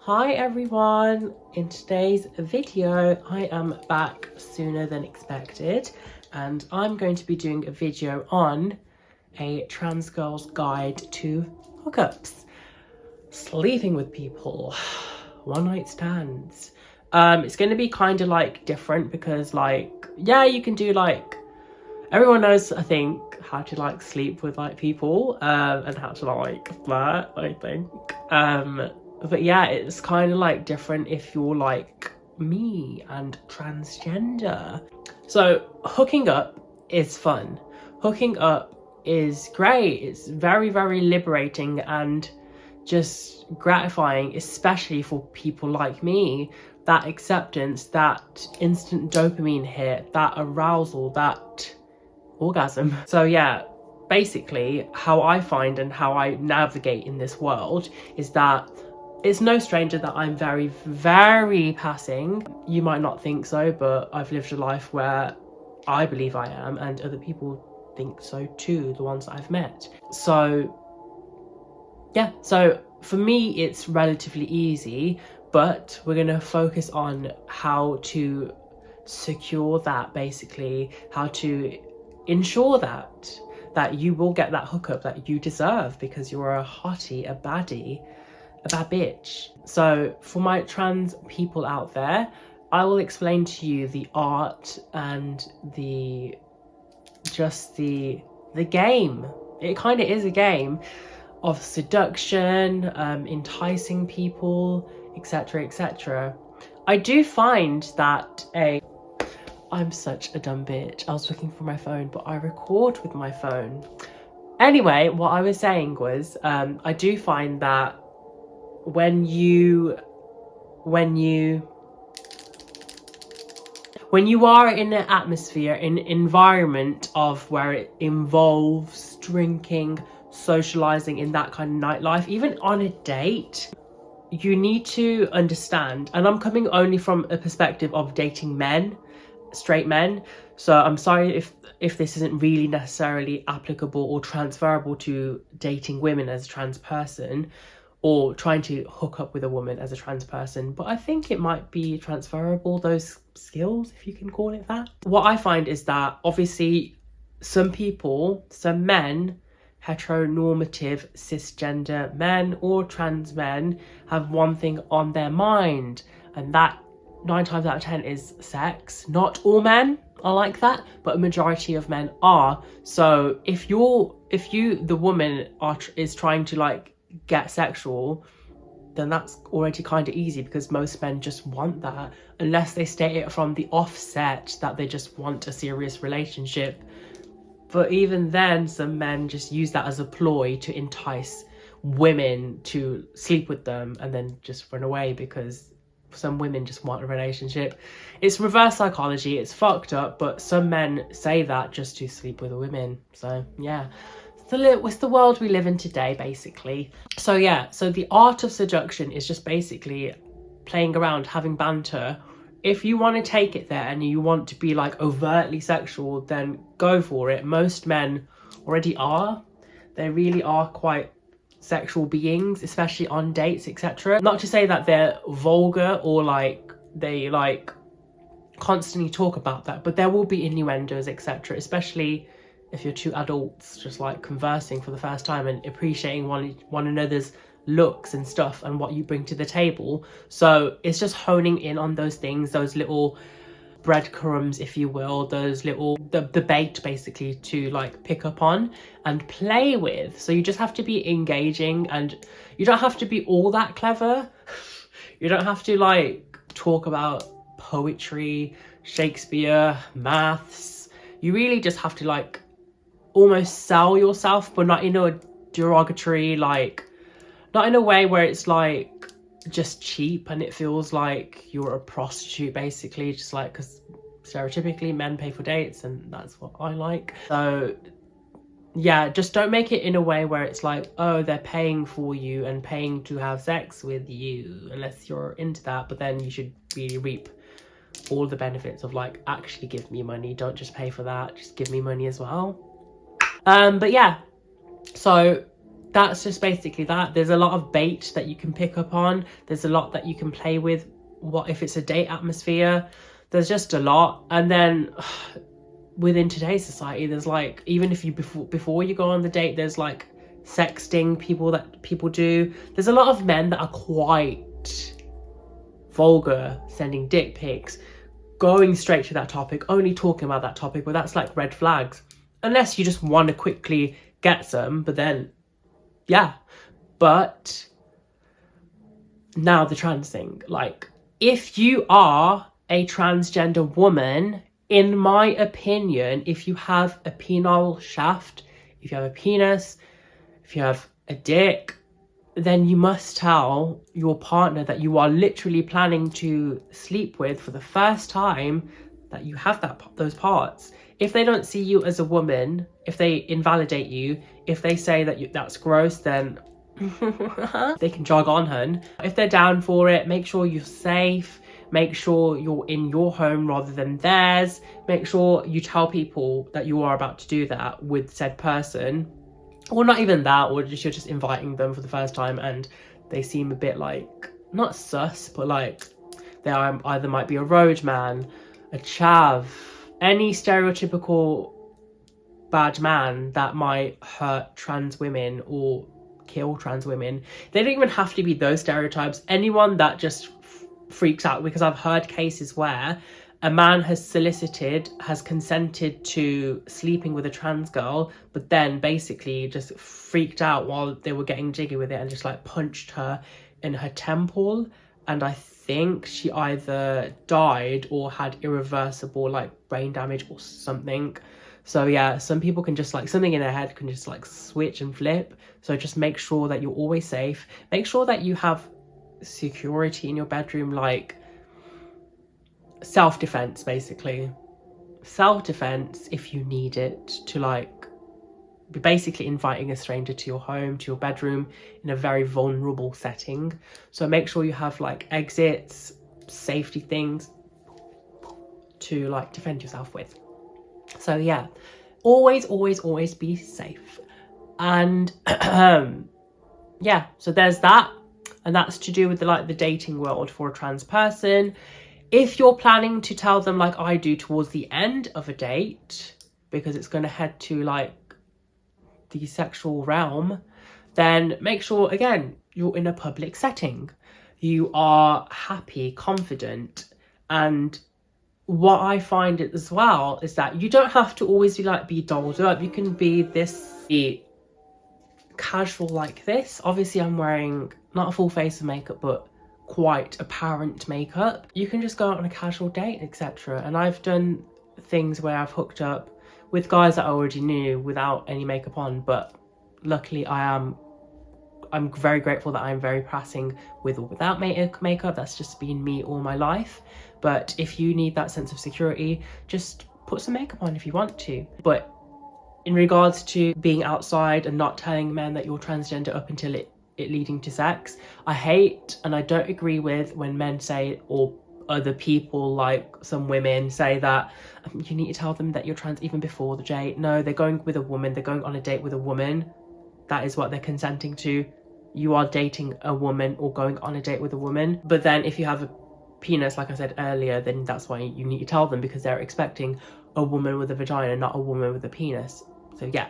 Hi everyone, in today's video I am back sooner than expected and I'm going to be doing a video on a trans girl's guide to hookups, sleeping with people, one night stands. It's going to be kind of like different because you can do everyone knows I think how to sleep with people and how to flirt, I think. But yeah, it's kind of different if you're like me and transgender. So hooking up is fun. Hooking up is great. It's very, very liberating and just gratifying, especially for people like me. That acceptance, that instant dopamine hit, that arousal, that orgasm. So yeah, basically how I find and how I navigate in this world is that it's no stranger that I'm very, very passing. You might not think so, but I've lived a life where I believe I am, and other people think so too, the ones that I've met. So yeah, so for me it's relatively easy, but we're going to focus on how to secure that, basically how to ensure that you will get that hookup that you deserve because you're a hottie, a baddie, a bad bitch. So for my trans people out there, I will explain to you the art and the game. It kind of is a game of seduction, enticing people, etc, etc. I do find that I'm such a dumb bitch. I was looking for my phone, but I record with my phone. Anyway, what I was saying was, I do find that when you are in an atmosphere, in an environment of where it involves drinking, socializing, in that kind of nightlife, even on a date, you need to understand, and I'm coming only from a perspective of dating men, straight men, so I'm sorry if this isn't really necessarily applicable or transferable to dating women as a trans person or trying to hook up with a woman as a trans person, but I think it might be transferable, those skills, if you can call it that. What I find is that obviously some men, heteronormative cisgender men or trans men, have one thing on their mind, and that 9 times out of 10 is sex. Not all men are like that, but a majority of men are. So if the woman is trying to get sexual, then that's already kind of easy because most men just want that, unless they state it from the offset that they just want a serious relationship. But even then, some men just use that as a ploy to entice women to sleep with them and then just run away because some women just want a relationship. It's reverse psychology, it's fucked up, but some men say that just to sleep with women. So yeah, it's the world we live in today, basically. So yeah, so the art of seduction is just basically playing around, having banter. If you want to take it there and you want to be overtly sexual, then go for it. Most men already are. They really are quite sexual beings, especially on dates, etc. Not to say that they're vulgar or they constantly talk about that, but there will be innuendos, etc., especially if you're two adults just conversing for the first time and appreciating one another's looks and stuff and what you bring to the table. So it's just honing in on those things, those little breadcrumbs, if you will, those little the bait basically to pick up on and play with. So you just have to be engaging, and you don't have to be all that clever. You don't have to talk about poetry, Shakespeare, maths. You really just have to almost sell yourself, but not in a derogatory, not in a way where it's just cheap and it feels like you're a prostitute, basically, just because stereotypically men pay for dates and that's what I like. So yeah, just don't make it in a way where it's oh, they're paying for you and paying to have sex with you, unless you're into that. But then you should really reap all the benefits of actually give me money, don't just pay for that, just give me money as well. But yeah, so that's just basically that. There's a lot of bait that you can pick up on. There's a lot that you can play with. What if it's a date atmosphere? There's just a lot. And then within today's society, there's like, even if you before you go on the date, there's like sexting people do. There's a lot of men that are quite vulgar, sending dick pics, going straight to that topic, only talking about that topic. But that's like red flags, unless you just want to quickly get some. But then yeah. But now the trans thing, like, if you are a transgender woman, in my opinion, if you have a penile shaft, if you have a penis, if you have a dick, then you must tell your partner that you are literally planning to sleep with for the first time that you have those parts. If they don't see you as a woman, if they invalidate you, if they say that that's gross, then they can jog on, hun. If they're down for it, make sure you're safe. Make sure you're in your home rather than theirs. Make sure you tell people that you are about to do that with said person. Or not even that, or you're just inviting them for the first time and they seem a bit like, not sus, but like they either might be a road man, a chav, any stereotypical bad man that might hurt trans women or kill trans women. They don't even have to be those stereotypes. Anyone that just freaks out, because I've heard cases where a man has consented to sleeping with a trans girl, but then basically just freaked out while they were getting jiggy with it and just like punched her in her temple. And I think she either died or had irreversible like brain damage or something. So yeah, some people can just like, something in their head can just like switch and flip. So just make sure that you're always safe. Make sure that you have security in your bedroom, like self-defense, basically. Self-defense if you need it, to like be basically inviting a stranger to your home, to your bedroom in a very vulnerable setting. So make sure you have like exits, safety things to like defend yourself with. So yeah, always be safe. And yeah, so there's that. And that's to do with the dating world for a trans person. If you're planning to tell them, like I do, towards the end of a date, because it's going to head to like the sexual realm, then make sure, again, you're in a public setting. You are happy, confident. And what I find as well is that you don't have to always be dolled up. You can be casual like this. Obviously I'm wearing not a full face of makeup, but quite apparent makeup. You can just go out on a casual date, etc. And I've done things where I've hooked up with guys that I already knew without any makeup on, but luckily I'm very grateful that I'm very passing with or without makeup. That's just been me all my life. But if you need that sense of security, just put some makeup on if you want to. But in regards to being outside and not telling men that you're transgender up until it leading to sex, I hate and I don't agree with when men say, or other people like some women say, that you need to tell them that you're trans even before the date. No, they're going with a woman, they're going on a date with a woman. That is what they're consenting to. You are dating a woman or going on a date with a woman. But then if you have a penis, like I said earlier, then that's why you need to tell them, because they're expecting a woman with a vagina, not a woman with a penis. So yeah.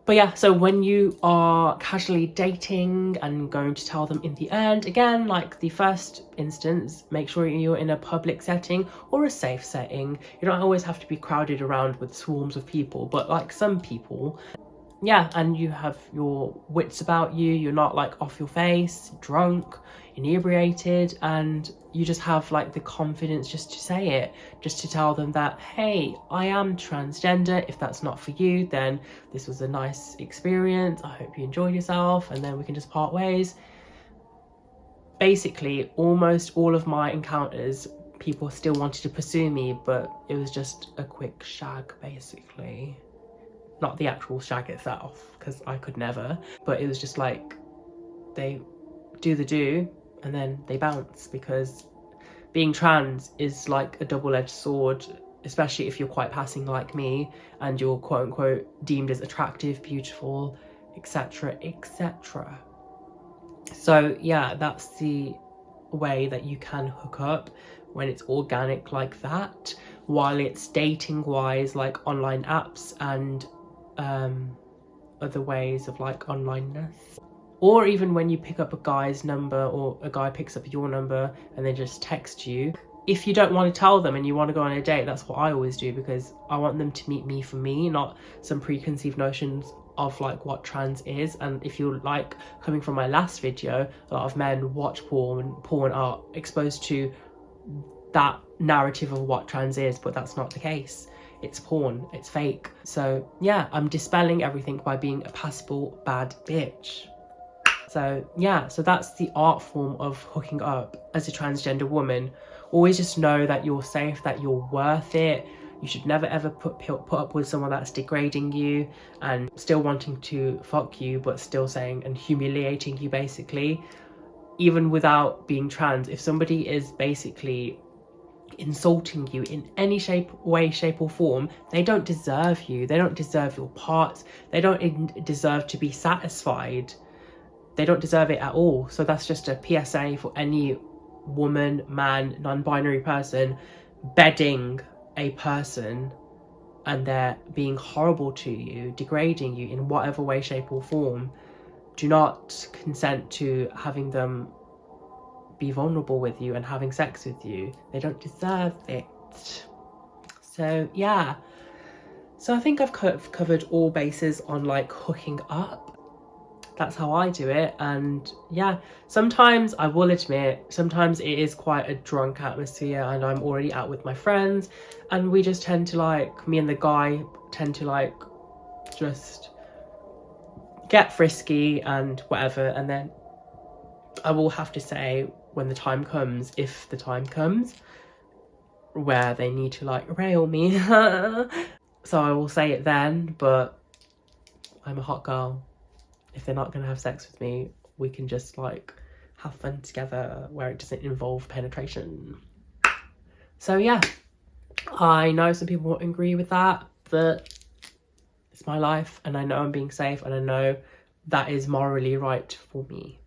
But yeah, so when you are casually dating and going to tell them in the end, again, like the first instance, make sure you're in a public setting or a safe setting. You don't always have to be crowded around with swarms of people, but like some people. Yeah, and you have your wits about you. You're not like off your face, drunk, inebriated, and you just have like the confidence just to say it, just to tell them that, hey, I am transgender. If that's not for you, then this was a nice experience. I hope you enjoyed yourself, and then we can just part ways. Basically, almost all of my encounters, people still wanted to pursue me, but it was just a quick shag, basically. Not the actual shag itself, because I could never, but it was just like they do the do and then they bounce, because being trans is like a double-edged sword, especially if you're quite passing like me and you're quote unquote deemed as attractive, beautiful, etc, etc. So yeah, that's the way that you can hook up when it's organic like that, while it's dating wise like online apps and other ways of like onlineness. Or even when you pick up a guy's number, or a guy picks up your number and then just text you. If you don't want to tell them and you want to go on a date, that's what I always do, because I want them to meet me for me, not some preconceived notions of like what trans is. And if you're like coming from my last video, a lot of men watch porn are exposed to that narrative of what trans is, but that's not the case. It's porn, it's fake. So yeah, I'm dispelling everything by being a passable bad bitch. So yeah, so that's the art form of hooking up as a transgender woman. Always just know that you're safe, that you're worth it. You should never ever put up with someone that's degrading you and still wanting to fuck you, but still saying and humiliating you basically. Even without being trans, if somebody is basically insulting you in any way, shape or form, they don't deserve you. They don't deserve your parts. They don't deserve to be satisfied. They don't deserve it at all. So that's just a PSA for any woman, man, non-binary person bedding a person and they're being horrible to you, degrading you in whatever way, shape or form. Do not consent to having them be vulnerable with you and having sex with you. They don't deserve it. So yeah, so I think I've covered all bases on like hooking up. That's how I do it. And yeah, sometimes I will admit, sometimes it is quite a drunk atmosphere and I'm already out with my friends and we just tend to like, me and the guy tend to like just get frisky and whatever. And then I will have to say, when the time comes, if the time comes, where they need to like rail me. So I will say it then, but I'm a hot girl. If they're not gonna have sex with me, we can just like have fun together where it doesn't involve penetration. So yeah, I know some people won't agree with that, but it's my life and I know I'm being safe and I know that is morally right for me.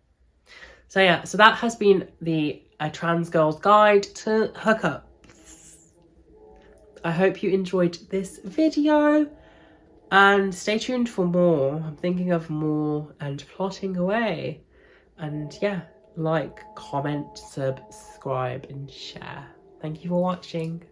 So yeah, so that has been a trans girl's guide to hookups. I hope you enjoyed this video and stay tuned for more. I'm thinking of more and plotting away. And yeah, like, comment, subscribe and share. Thank you for watching.